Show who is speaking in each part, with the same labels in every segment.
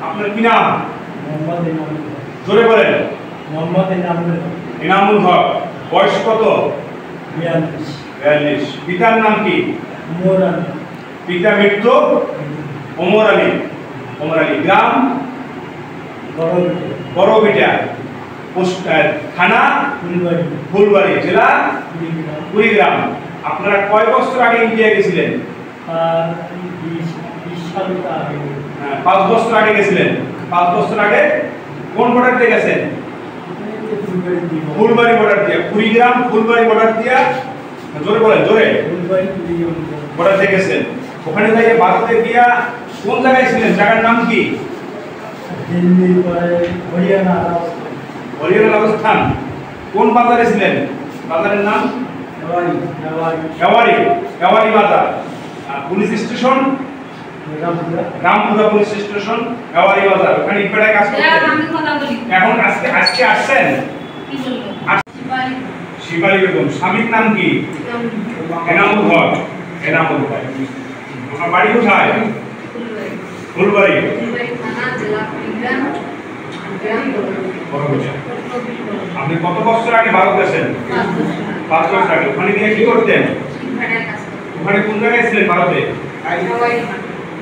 Speaker 1: আপনার কি নাম?
Speaker 2: মোহাম্মদ ইনামুল হক।
Speaker 1: জোরে বলেন।
Speaker 2: মোহাম্মদ ইনামুল হক।
Speaker 1: ইনামুল হক। বয়স কত?
Speaker 2: 42।
Speaker 1: 42। পিতার নাম কি?
Speaker 2: ওমর আলী।
Speaker 1: পিতা মৃত্যু? ওমর আলী। ওমর আলী। গ্রাম? বড়বিটা। থানা? ফুলবাড়ি। জেলা? কুড়িগ্রাম। আপনারা কয় বছর আগে ইন্ডিয়া গেছিলেন? 5 বছর আগে গেছিলেন। 5 বছর আগে কোন বর্ডার দিয়ে গেছেন? ফুলবাড়ি বর্ডার দিয়ে। কুড়িগ্রাম ফুলবাড়ি বর্ডার দিয়ে। জোরে বলেন, জোরে। বর্ডার দিয়ে গেছেন। ওখানে যাইয়ে ভারতে গিয়া কোন জায়গায় ছিলেন? জায়গার নাম কি?
Speaker 2: দিল্লি, হরিয়ানা রাজস্থান।
Speaker 1: হরিয়ানা রাজস্থান। কোন বাজারে ছিলেন? বাজারের নাম? এওয়ারি বাজার। Police station? Rampura police station, এওয়ারি বাজার। ওখানে ইটপাড়ায় কাজ করতেন। এখন আজকে আসছেন? শিবালী বেগম। স্বামীর নাম কি? এনামুল হক। এনামুল হক। আপনার বাড়ি কোথায়? ফুলবাড়ি। আপনি কত বছর আগে ভারত গেছেন? 5 বছর আগে। ওখানে গিয়ে কি করতেন? ওখানে কোন জায়গায় ছিলেন ভারতে?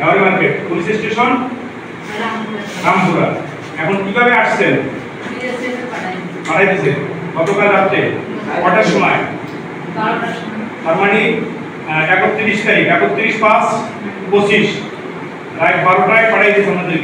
Speaker 1: এওয়ারি মার্কেট। Police station? রামপুরা। এখন কিভাবে আসছেন? পাঠাই দিয়েছেন। গতকাল রাত্রে কটার সময়? তার মানে 31 তারিখ, 31/5/25 রাত 12টায় পাঠাই দিয়েছে আমাদের।